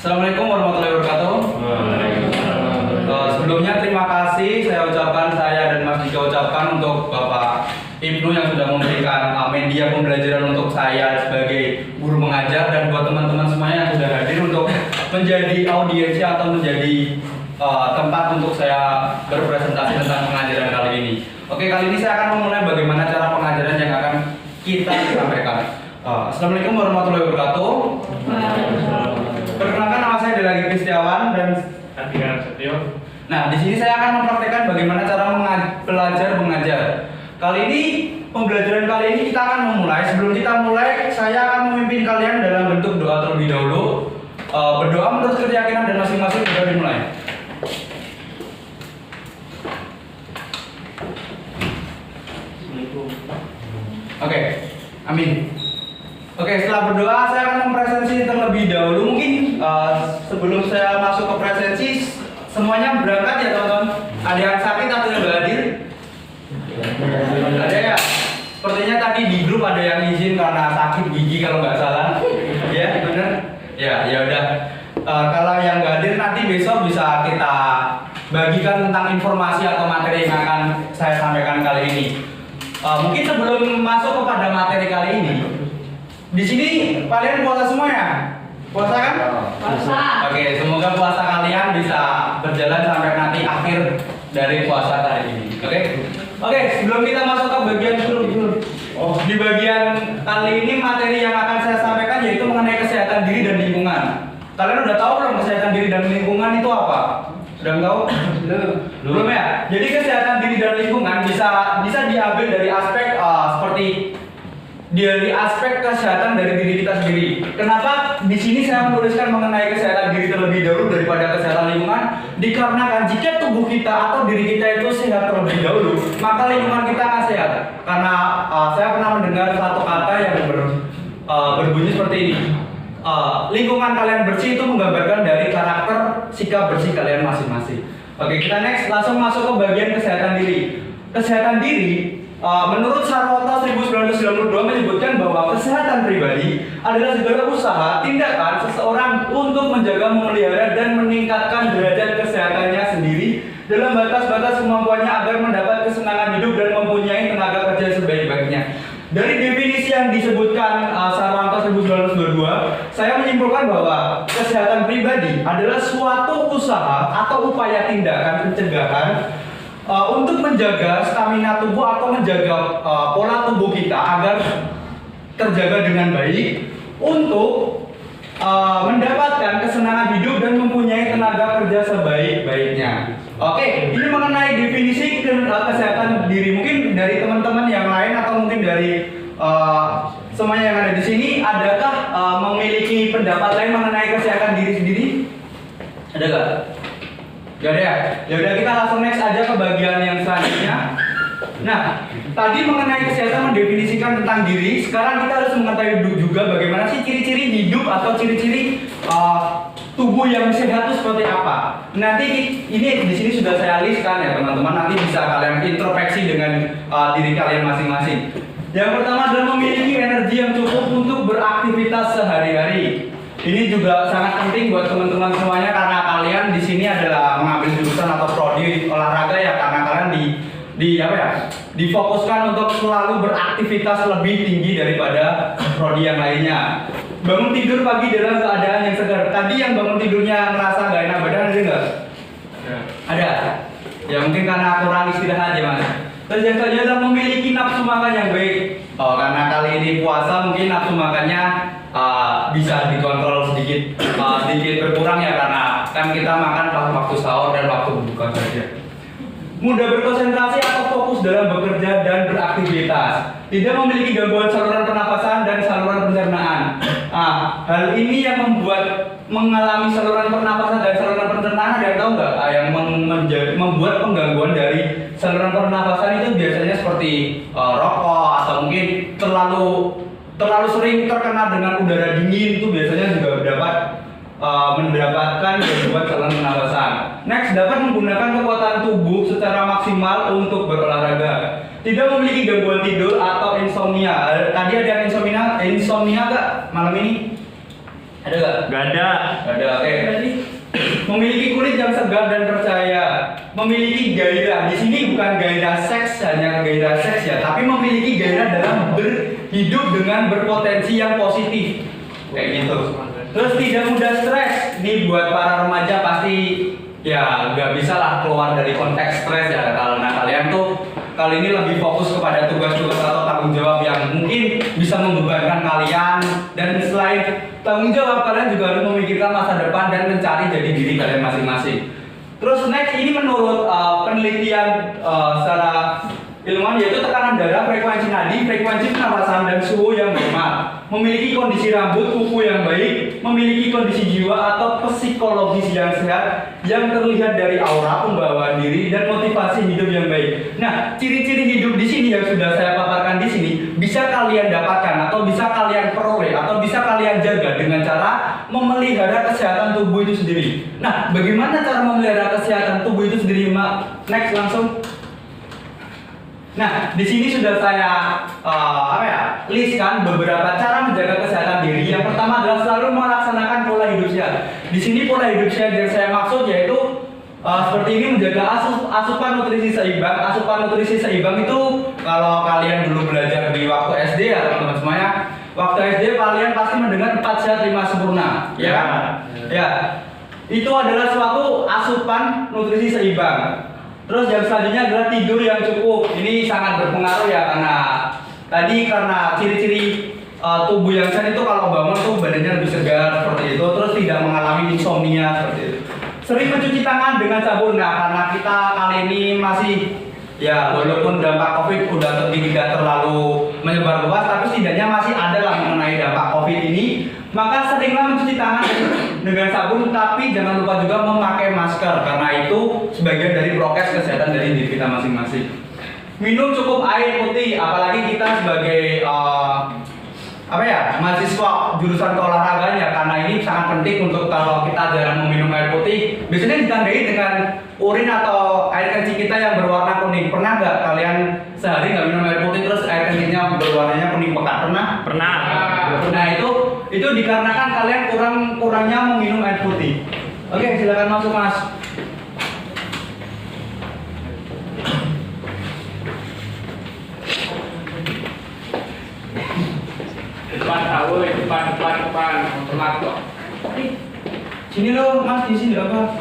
Assalamualaikum warahmatullahi wabarakatuh. Sebelumnya terima kasih saya dan Mas Dika ucapkan untuk Bapak Ibnu yang sudah memberikan media pembelajaran untuk saya sebagai guru mengajar, dan buat teman-teman semuanya yang sudah hadir untuk menjadi audiensi atau menjadi tempat untuk saya berpresentasi tentang pengajaran kali ini. Oke, kali ini saya akan memulai bagaimana cara pengajaran yang akan kita sampaikan. Assalamualaikum warahmatullahi wabarakatuh. Perkenalkan, nama saya Delagi Kristiawan dan Andika Setio. Nah, di sini saya akan mempraktikkan bagaimana cara belajar mengajar. Kali ini, pembelajaran kali ini kita akan memulai. Sebelum kita mulai, saya akan memimpin kalian dalam bentuk doa terlebih dahulu. Berdoa menurut keyakinan dan masing-masing sudah dimulai. Oke, amin. Oke, setelah berdoa saya akan mempresentasi terlebih dahulu. Mungkin sebelum saya masuk ke presensi, semuanya berangkat ya teman-teman. Ada yang sakit atau yang nggak hadir? Ada ya? Sepertinya tadi di grup ada yang izin karena sakit gigi kalau nggak salah. Ya, benar? Ya udah. Kalau yang nggak hadir nanti besok bisa kita bagikan tentang informasi atau materi yang akan saya sampaikan kali ini. Mungkin sebelum masuk kepada materi kali ini, di sini kalian puasa semua ya? Puasa kan? Puasa. Oke, semoga puasa kalian bisa berjalan sampai nanti akhir dari puasa kali ini. Oke, sebelum kita masuk ke bagian di bagian kali ini materi yang akan saya sampaikan yaitu mengenai kesehatan diri dan lingkungan. Kalian udah tahu belum kesehatan diri dan lingkungan itu apa? Sudah tahu? Belum ya? Jadi kesehatan diri dan lingkungan bisa diambil dari aspek dari aspek kesehatan dari diri kita sendiri. Kenapa di sini saya menuliskan mengenai kesehatan diri terlebih dahulu daripada kesehatan lingkungan? Dikarenakan jika tubuh kita atau diri kita itu sehat terlebih dahulu, maka lingkungan kita akan sehat. Karena saya pernah mendengar satu kata yang berbunyi seperti ini. Lingkungan kalian bersih itu menggambarkan dari karakter sikap bersih kalian masing-masing. Oke, kita next langsung masuk ke bagian kesehatan diri. Kesehatan diri menurut Sarwota 1992 menyebutkan bahwa kesehatan pribadi adalah segala usaha, tindakan seseorang untuk menjaga, memelihara, dan meningkatkan derajat kesehatannya sendiri dalam batas-batas kemampuannya agar mendapat kesenangan hidup dan mempunyai tenaga kerja sebaik-baiknya. Dari definisi yang disebutkan Sarwota 1992, saya menyimpulkan bahwa kesehatan pribadi adalah suatu usaha atau upaya tindakan pencegahan untuk menjaga stamina tubuh atau menjaga pola tubuh kita agar terjaga dengan baik untuk mendapatkan kesenangan hidup dan mempunyai tenaga kerja sebaik-baiknya. Oke, ini mengenai definisi kesehatan diri. Mungkin dari teman-teman yang lain atau mungkin dari semuanya yang ada di sini, adakah memiliki pendapat lain mengenai kesehatan diri sendiri? Ada nggak? Gak ada ya? Ya udah, kita langsung next aja ke bagian yang selanjutnya. Nah, tadi mengenai kesehatan mendefinisikan tentang diri. Sekarang kita harus mengetahui juga bagaimana sih ciri-ciri hidup atau ciri-ciri tubuh yang sehat itu seperti apa. Nanti ini di sini sudah saya listkan ya teman-teman. Nanti bisa kalian introspeksi dengan diri kalian masing-masing. Yang pertama adalah memiliki energi yang cukup untuk beraktivitas sehari-hari. Ini juga sangat penting buat teman-teman semuanya karena kalian di sini adalah mengambil jurusan atau prodi olahraga ya, karena kalian difokuskan untuk selalu beraktivitas lebih tinggi daripada prodi yang lainnya. Bangun tidur pagi dalam keadaan yang segar. Tadi yang bangun tidurnya merasa gak enak badan ada nggak? Ada. Ya mungkin karena kurang istirahat aja mas. Terus yang selanjutnya adalah memiliki nafsu makan yang baik. Karena kali ini puasa mungkin nafsu makannya bisa dikontrol sedikit berkurang ya, karena kan kita makan pas waktu sahur dan waktu berbuka saja. Mudah berkonsentrasi atau fokus dalam bekerja dan beraktivitas. Tidak memiliki gangguan saluran pernapasan dan saluran pencernaan. Hal ini yang membuat mengalami saluran pernapasan dan saluran pencernaan, ada yang tahu nggak? Yang membuat penggangguan dari saluran pernapasan itu biasanya seperti rokok atau mungkin terlalu sering terkena dengan udara dingin, itu biasanya juga dapat mendapatkan gangguan saluran pernapasan. Next, dapat menggunakan kekuatan tubuh secara maksimal untuk berolahraga. Tidak memiliki gangguan tidur atau insomnia. Tadi ada yang insomnia nggak malam ini? Ada nggak? Nggak ada. Nggak ada. Oke. Memiliki kulit yang segar dan percaya, memiliki gairah. Di sini bukan gairah seks, hanya gairah seks ya, tapi memiliki gairah dalam berhidup dengan berpotensi yang positif. Kayak gitu. Terus tidak mudah stres. Nih buat para remaja pasti ya nggak bisa lah keluar dari konteks stres ya, karena kalian tuh kali ini lebih fokus kepada tugas-tugas atau tanggung jawab yang mungkin bisa membebankan kalian, dan selain tanggung jawab kalian juga harus memikirkan masa depan dan mencari jadi diri kalian masing-masing. Terus next ini menurut penelitian secara ilmuwan yaitu tekanan darah, frekuensi nadi, frekuensi pernapasan dan suhu yang normal, memiliki kondisi rambut, kuku yang baik, memiliki kondisi jiwa atau psikologis yang sehat yang terlihat dari aura, pembawaan diri dan motivasi hidup yang baik. Nah, ciri-ciri hidup di sini yang sudah saya paparkan di sini bisa kalian dapatkan atau bisa kalian peroleh atau bisa kalian jaga dengan cara memelihara kesehatan tubuh itu sendiri. Nah, bagaimana cara memelihara kesehatan tubuh itu sendiri, Mak? Next langsung. Nah, di sini sudah saya listkan beberapa cara menjaga kesehatan diri. Yang pertama adalah selalu melaksanakan pola hidup sehat. Di sini pola hidup sehat yang saya maksud yaitu seperti ini, menjaga asupan nutrisi seimbang. Asupan nutrisi seimbang itu kalau kalian dulu belajar di waktu SD ya teman-teman semuanya, waktu SD kalian pasti mendengar 4 sehat 5 sempurna, ya kan? Ya. Itu adalah suatu asupan nutrisi seimbang. Terus yang selanjutnya adalah tidur yang cukup. Ini sangat berpengaruh ya, karena ciri-ciri tubuh yang sehat itu kalau bangun tuh badannya lebih segar seperti itu. Terus tidak mengalami insomnia seperti itu. Sering mencuci tangan dengan sabun. Nah, karena kita kali ini masih ya walaupun dampak COVID udah tidak terlalu menyebar luas, tapi setidaknya masih ada lah mengenai dampak COVID ini. Maka seringlah mencuci tangan dengan sabun, tapi jangan lupa juga memakai masker karena itu sebagian dari prokes kesehatan dari diri kita masing-masing. Minum cukup air putih, apalagi kita sebagai mahasiswa jurusan keolahraganya, karena ini sangat penting untuk kalau kita jarang meminum air putih. Biasanya ditandai dengan urin atau air kencing kita yang berwarna kuning. Pernah nggak kalian sehari nggak minum air putih terus air kencingnya berwarnanya kuning pekat? Pernah. Nah itu dikarenakan kalian kurangnya meminum air putih. Oke, silakan masuk Mas. Depan telat kok. Sini lo Mas, di sini apa?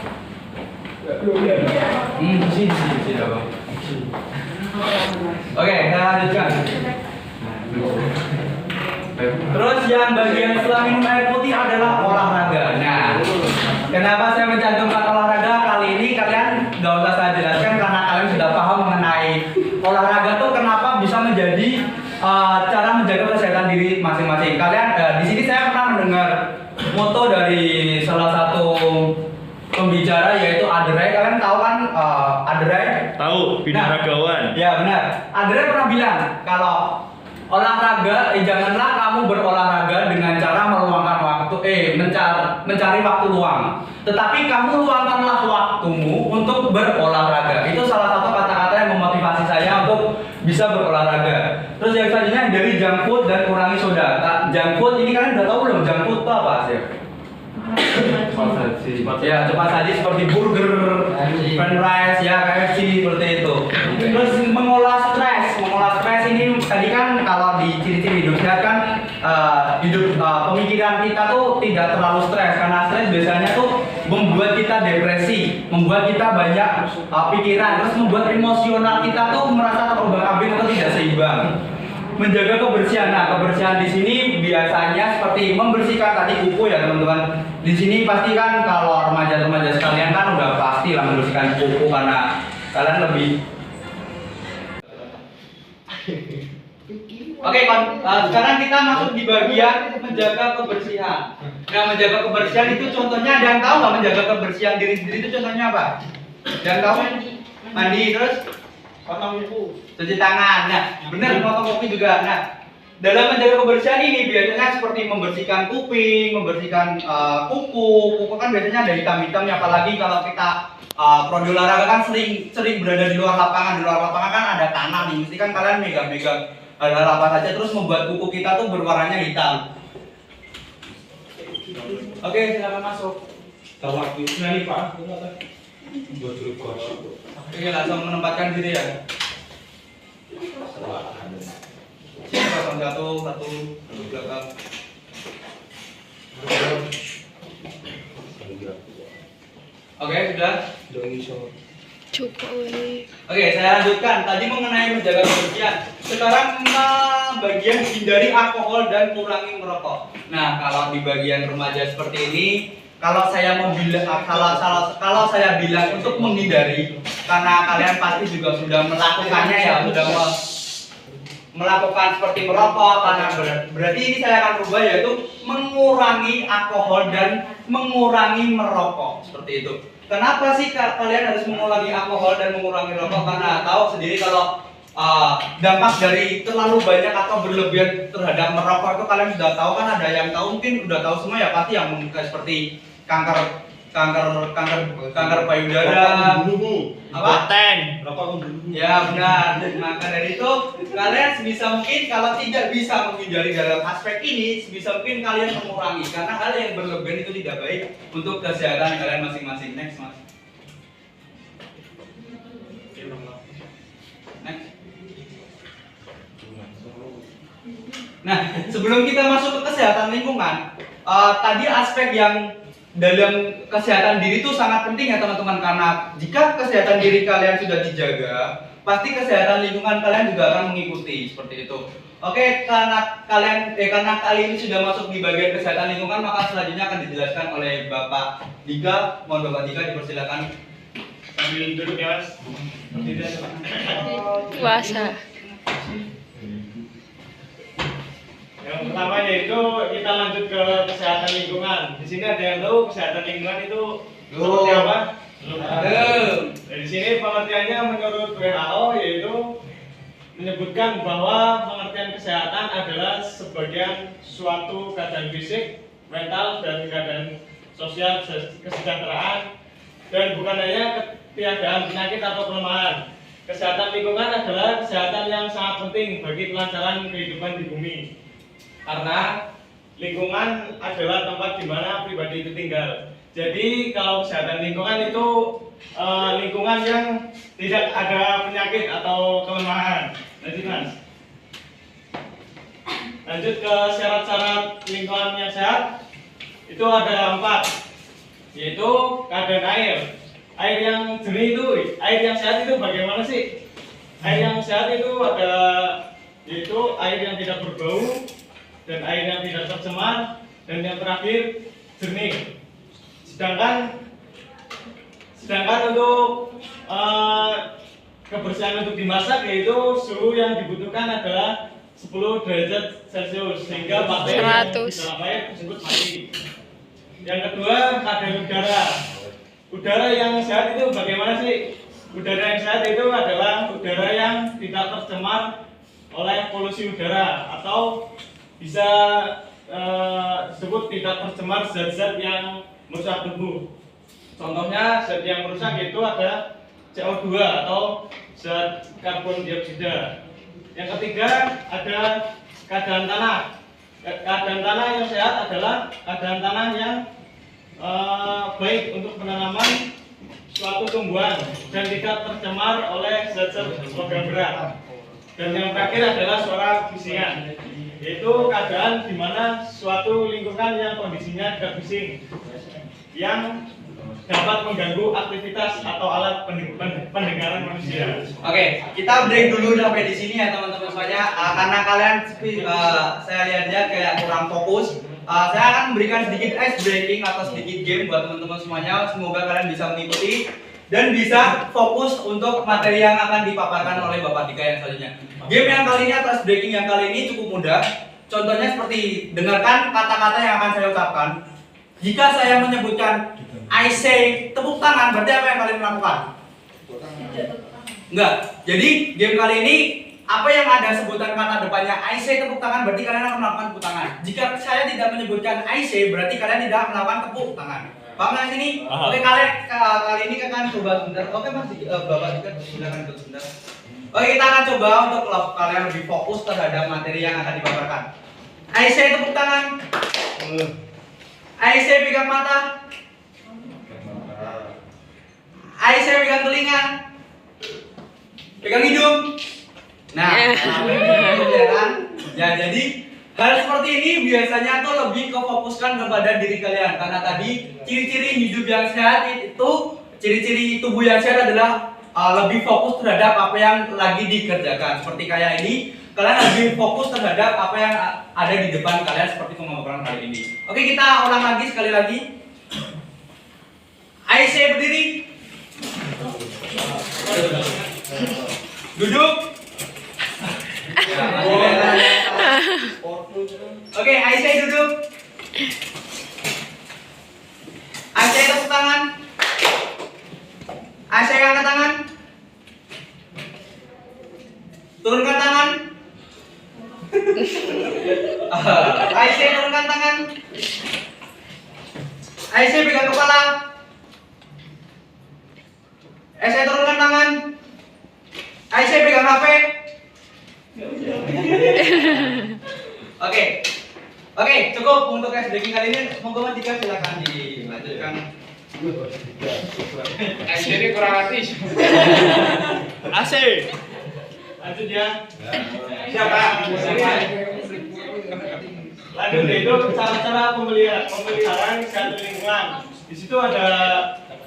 Di sini apa? Oke, kita lanjutkan. Terus yang bagian setelah minum air putih adalah olahraga. Nah, kenapa saya mencantumkan olahraga kali ini? Kalian nggak usah saya jelaskan karena kalian sudah paham mengenai olahraga tuh kenapa bisa menjadi cara menjaga kesehatan diri masing-masing. Kalian di sini saya pernah mendengar moto dari salah satu pembicara yaitu Adrai. Kalian tahu kan Adrai? Tahu, binaragawan. Ya benar. Adrai pernah bilang kalau olahraga, janganlah kamu berolahraga dengan cara meluangkan waktu, mencari waktu luang. Tetapi kamu luangkanlah waktumu untuk berolahraga. Itu salah satu kata-kata yang memotivasi saya untuk bisa berolahraga. Terus yang selanjutnya dari junk food dan kurangi soda. Junk food ini kalian udah tahu belum? Junk food itu apa sih? Ya, cepat saji seperti burger, french fries, ya KFC seperti itu. Terus mengolah stres ini tadi kan kalau di ciri-ciri hidup sehat kan pemikiran kita tuh tidak terlalu stres, karena stres biasanya tuh membuat kita depresi, membuat kita banyak pikiran, terus membuat emosional kita tuh merasa terombang-ambing atau tidak seimbang. Menjaga kebersihan. Nah, kebersihan di sini biasanya seperti membersihkan tadi kuku ya teman-teman. Di sini pasti kan kalau remaja-remaja sekalian kan udah pasti lah membersihkan kuku karena kalian lebih. Oke, sekarang kita masuk di bagian menjaga kebersihan. Nah, menjaga kebersihan itu contohnya, ada yang tahu nggak menjaga kebersihan diri sendiri itu contohnya apa? Yang tahu? Mandi, terus potong kuku, cuci tangan. Nah, benar, potong kuku juga. Nah, dalam menjaga kebersihan ini biasanya seperti membersihkan kuping, membersihkan kuku kan biasanya ada hitam-hitamnya, apalagi kalau kita prodi olahraga kan sering berada di luar lapangan. Di luar lapangan kan ada tanah nih, mesti kan kalian megang hal-hal apa saja terus membuat kuku kita tuh berwarnanya hitam. Oke, silakan masuk. Tawar itu nih Pak. Buat record. Oke, langsung menempatkan diri ya. Sini pasang satu belakang. Oke, sudah. Cukup ini. Oke, saya lanjutkan. Tadi mengenai menjaga kebersihan. Sekarang bagian hindari alkohol dan kurangi merokok. Nah, kalau di bagian remaja seperti ini, kalau saya bilang untuk menghindari, karena kalian pasti juga sudah melakukannya ya, sudah melakukan seperti merokok, karena berarti ini saya akan rubah yaitu mengurangi alkohol dan mengurangi merokok seperti itu. Kenapa sih kalian harus mengurangi alkohol dan mengurangi rokok? Karena tahu sendiri kalau dampak dari terlalu banyak atau berlebihan terhadap merokok itu kalian sudah tahu kan, ada yang tahu mungkin udah tahu semua ya, pasti yang seperti kanker payudara, apa? Rokok Ya benar. Maka dari itu kalian sebisa mungkin kalau tidak bisa menghindari dalam aspek ini, sebisa mungkin kalian mengurangi karena hal yang berlebihan itu tidak baik untuk kesehatan kalian masing-masing. Next, Mas. Next. Nah, sebelum kita masuk ke kesehatan lingkungan, tadi aspek yang dalam kesehatan diri itu sangat penting ya teman-teman, karena jika kesehatan diri kalian sudah dijaga, pasti kesehatan lingkungan kalian juga akan mengikuti seperti itu. Oke, karena kali ini sudah masuk di bagian kesehatan lingkungan, maka selanjutnya akan dijelaskan oleh Bapak Dika. Mohon Bapak Dika dipersilakan. Sambil duduk ya Mas. Puasa. Yang pertama yaitu kita lanjut ke kesehatan lingkungan. Di sini ada yang tahu kesehatan lingkungan itu seperti apa? Di sini pengertiannya menurut WHO yaitu menyebutkan bahwa pengertian kesehatan adalah sebagian suatu keadaan fisik, mental, dan keadaan sosial kesejahteraan, dan bukan hanya ketiadaan penyakit atau kelemahan. Kesehatan lingkungan adalah kesehatan yang sangat penting bagi kelancaran kehidupan di bumi. Karena lingkungan adalah tempat di mana pribadi itu tinggal. Jadi kalau kesehatan lingkungan itu lingkungan yang tidak ada penyakit atau kelemahan. Lanjut Mas. Lanjut ke syarat-syarat lingkungan yang sehat. Itu ada 4, yaitu keadaan air. Air yang jernih itu, air yang sehat itu bagaimana sih? Air yang sehat itu ada, yaitu air yang tidak berbau, dan air yang tidak tercemar, dan yang terakhir jernih. Sedangkan untuk kebersihan untuk dimasak, yaitu suhu yang dibutuhkan adalah 10 derajat Celcius sehingga bakteri dalam air tersebut mati. Yang kedua, keadaan udara. Udara yang sehat itu bagaimana sih? Udara yang sehat itu adalah udara yang tidak tercemar oleh polusi udara, atau bisa disebut tidak tercemar zat-zat yang merusak tubuh. Contohnya zat yang merusak itu ada CO2 atau zat karbon dioksida. Yang ketiga ada keadaan tanah. Keadaan tanah yang sehat adalah keadaan tanah yang baik untuk penanaman suatu tumbuhan dan tidak tercemar oleh zat-zat logam berat. Dan yang terakhir adalah suara bisingan, yaitu keadaan di mana suatu lingkungan yang kondisinya tidak bising, yang dapat mengganggu aktivitas atau alat pendengaran manusia. Oke, kita break dulu sampai di sini ya teman-teman semuanya. Karena kalian saya lihatnya kayak kurang fokus. Saya akan memberikan sedikit ice breaking atau sedikit game buat teman-teman semuanya. Semoga kalian bisa mengikuti dan bisa fokus untuk materi yang akan dipaparkan oleh Bapak Dika yang selanjutnya. Game yang kali ini atau ice breaking yang kali ini cukup mudah. Contohnya seperti, dengarkan kata-kata yang akan saya ucapkan. Jika saya menyebutkan I say tepuk tangan, berarti apa yang kalian lakukan? Enggak. Jadi game kali ini apa yang ada sebutan kata depannya I say tepuk tangan, berarti kalian akan melakukan tepuk tangan. Jika saya tidak menyebutkan I say, berarti kalian tidak melakukan tepuk tangan. Paham nggak sini? Oke, kalian kali ini akan coba sebentar. Oke Mas, Bapak juga silakan ikut sebentar. Oke, kita akan coba untuk kalian lebih fokus terhadap materi yang akan dipaparkan. I say tepuk tangan. Aisyah pegang mata. Aisyah pegang telinga. Pegang hidung. Nah, ya kan? Ya jadi hal seperti ini biasanya tuh lebih kefokuskan kepada diri kalian karena tadi ciri-ciri hidup yang sehat itu, ciri-ciri tubuh yang sehat adalah lebih fokus terhadap apa yang lagi dikerjakan. Seperti kayak ini, kalian lebih fokus terhadap apa yang ada di depan kalian seperti pemaparan kali ini. Oke, kita ulang lagi sekali lagi. Aisyah berdiri. Duduk. Oke, Aisyah duduk. Aisyah tepuk tangan. Aisyah angkat tangan. Turunkan tangan. Aisyah turunkan tangan. Aisyah pegang kepala. Aisyah turunkan tangan. Aisyah pegang HP. Oke, cukup untuk SDG kali ini. Monggo Mas Dika silakan dilanjutkan. Jadi kurang hati. Asik. Lanjut ya. Siapa? Lanjut itu cara-cara pemeliharaan kesehatan lingkungan. Di situ ada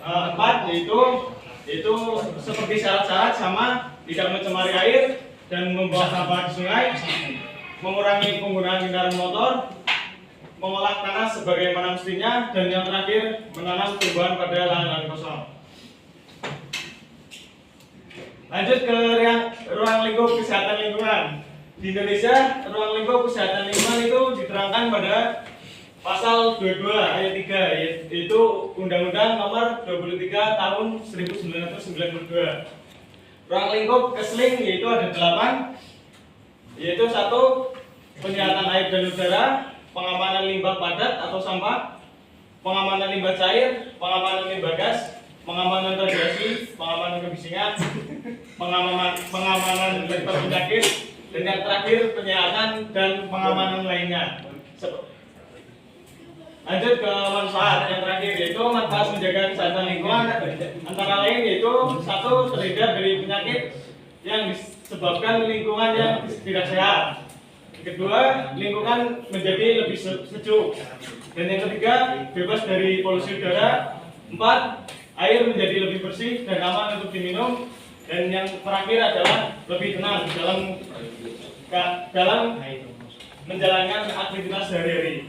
4 yaitu seperti syarat-syarat sama tidak mencemari air dan membuang sampah di sungai, mengurangi penggunaan kendaraan motor, mengolah tanah sebagaimana mestinya, dan yang terakhir menanam tumbuhan pada lahan-lahan kosong. Lanjut ke ruang lingkup kesehatan lingkungan. Di Indonesia, ruang lingkup kesehatan lingkungan itu diterangkan pada Pasal 22 ayat 3, yaitu Undang-Undang Nomor 23 Tahun 1992. Ruang lingkup Kesling yaitu ada 8, yaitu 1. Penyihatan air dan udara, pengamanan limbah padat atau sampah, pengamanan limbah cair, pengamanan limbah gas, pengamanan radiasi, pengamanan kebisingan, pengamanan vektor penyakit, dan yang terakhir penyihatan dan pengamanan lainnya. Lanjut ke manfaat yang terakhir, yaitu manfaat menjaga kesehatan lingkungan antara lain yaitu 1. Terhindar dari penyakit yang disebabkan lingkungan yang tidak sehat. Kedua, lingkungan menjadi lebih sejuk. Dan yang ketiga, bebas dari polusi udara. 4. Air menjadi lebih bersih dan aman untuk diminum. Dan yang terakhir adalah lebih tenang dalam menjalankan aktivitas sehari-hari.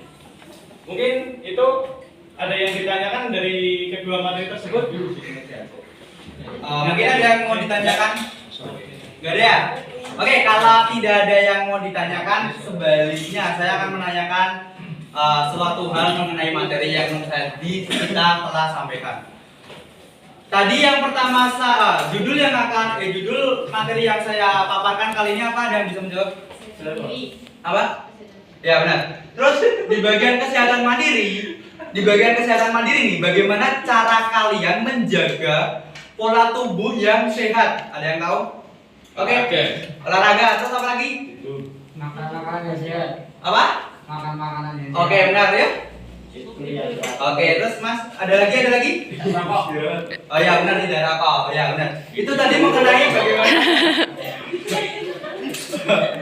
Mungkin itu ada yang ditanyakan dari kedua materi tersebut. Mungkin ada yang mau ditanyakan? Gak ada ya? Oke, kalau tidak ada yang mau ditanyakan, sebaliknya saya akan menanyakan suatu hal mengenai materi yang tadi kita telah sampaikan. Tadi yang pertama judul materi yang saya paparkan kali ini apa? Ada yang bisa menjawab? Apa? Ya benar. Terus di bagian kesehatan mandiri nih, bagaimana cara kalian menjaga pola tubuh yang sehat? Ada yang tahu? Oke. Olahraga, terus apa lagi? Makan makanan yang sehat. Apa? Makan makanan yang sehat. Oke, benar ya. Oke, terus Mas, ada lagi? Rokok. Oh ya benar, tidak rokok. Oh ya benar. Itu tadi mengenai bagaimana?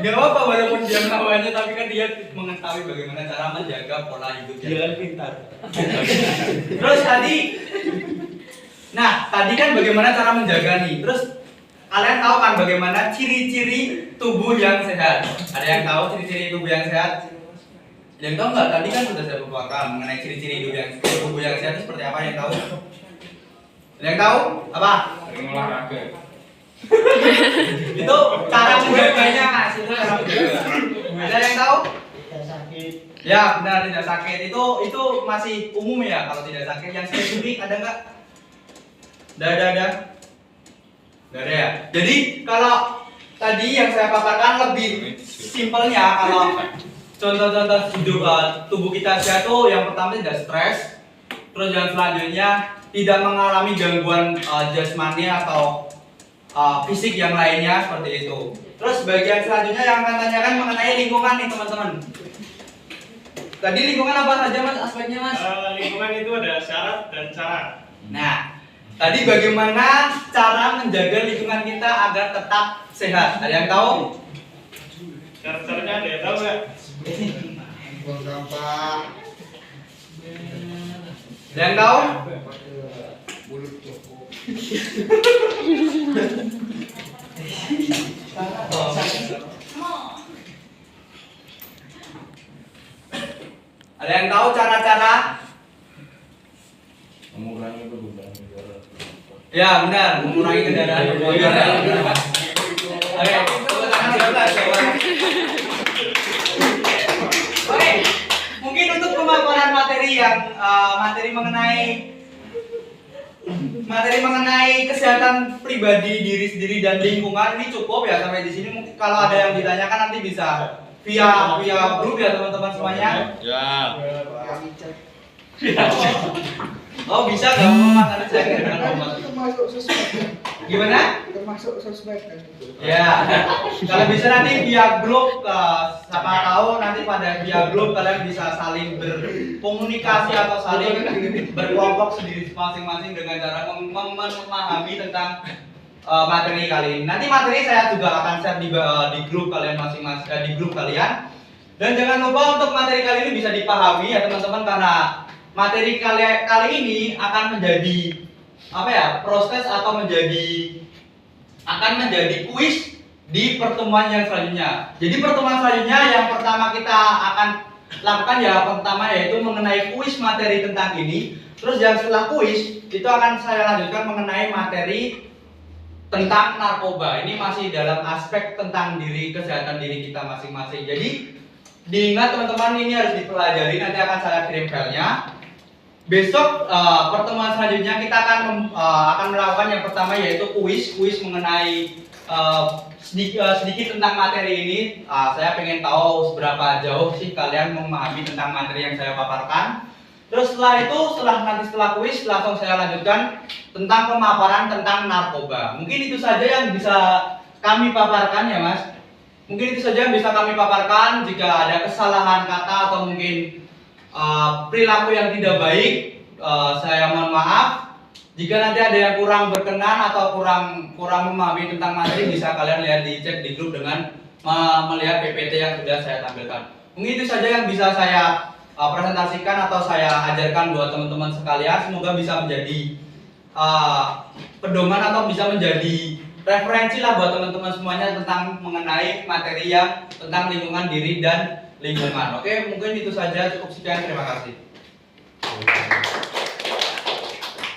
Gak apa-apa walaupun dia melawannya, tapi kan dia mengetahui bagaimana cara menjaga pola hidup dia. Pintar. Terus tadi kan bagaimana cara menjaga nih. Terus kalian tahu kan bagaimana ciri-ciri tubuh yang sehat? Ada yang tahu ciri-ciri tubuh yang sehat? Ada yang tahu nggak? Tadi kan sudah saya paparkan mengenai ciri-ciri tubuh yang sehat itu seperti apa, yang tahu? Ada yang tahu? Apa? Sering olahraga. Itu cara menjaganya, Mas. Itu cara menjaga. Ada yang tahu? Tidak sakit. Ya, benar, tidak sakit. Itu masih umum ya kalau tidak sakit. Yang spesifik ada nggak? Ada. Nggak ada ya. Jadi kalau tadi yang saya paparkan lebih simpelnya, kalau contoh-contoh hidup tubuh kita sehat tuh yang pertama tidak stres. Terus yang selanjutnya tidak mengalami gangguan jasmani atau fisik yang lainnya seperti itu. Terus bagian selanjutnya yang akan tanyakan mengenai lingkungan nih teman-teman. Tadi lingkungan apa saja mas aspeknya mas? Lingkungan itu ada syarat dan cara. Nah, tadi bagaimana cara menjaga lingkungan kita agar tetap sehat? Ada yang tahu? Caranya ada yang tahu nggak? Ada yang tahu? Ada yang tahu cara-cara? Mengurangi penggunaan udara. Ya benar, mengurangi kendaraan bermotor. Oke, tepuk tangan sebentar, coba. Oke, mungkin untuk pemaparan materi yang materi mengenai kesehatan pribadi diri sendiri dan lingkungan ini cukup ya sampai di sini. Mungkin kalau ada yang ditanyakan nanti bisa via grup ya teman-teman semuanya. Ya. Oh bisa nggak mas? Nanti saya kirimkan nomor. Termasuk sosmed. Gimana? Termasuk sosmed kan itu. Ya, kalau bisa nanti via grup, siapa tahu nanti pada via grup kalian bisa saling berkomunikasi atau saling berkelompok sendiri masing-masing dengan cara memahami tentang materi kali ini. Nanti materi saya juga akan share di grup kalian masing-masing, di grup kalian. Dan jangan lupa untuk materi kali ini bisa dipahami ya teman-teman, karena materi kali ini akan menjadi proses atau akan menjadi kuis di pertemuan yang selanjutnya. Jadi pertemuan selanjutnya yang pertama kita akan lakukan yaitu mengenai kuis materi tentang ini. Terus yang setelah kuis itu akan saya lanjutkan mengenai materi tentang narkoba. Ini masih dalam aspek tentang kesehatan diri kita masing-masing. Jadi diingat teman-teman, ini harus dipelajari. Nanti akan saya kirim filenya. Besok pertemuan selanjutnya kita akan melakukan yang pertama yaitu kuis mengenai sedikit tentang materi ini. Saya pengen tahu seberapa jauh sih kalian memahami tentang materi yang saya paparkan. Terus setelah kuis langsung saya lanjutkan tentang pemaparan tentang narkoba. Mungkin itu saja yang bisa kami paparkan ya mas. Mungkin itu saja yang bisa kami paparkan. Jika ada kesalahan kata atau mungkin perilaku yang tidak baik, saya mohon maaf. Jika nanti ada yang kurang berkenan atau kurang memahami tentang materi, bisa kalian lihat di chat di grup dengan melihat PPT yang sudah saya tampilkan. Mungkin itu saja yang bisa saya presentasikan atau saya ajarkan buat teman-teman sekalian. Semoga bisa menjadi pedoman atau bisa menjadi referensi lah buat teman-teman semuanya tentang mengenai materi yang tentang lingkungan diri dan lingkungan. Oke, mungkin itu saja, cukup sekian, terima kasih.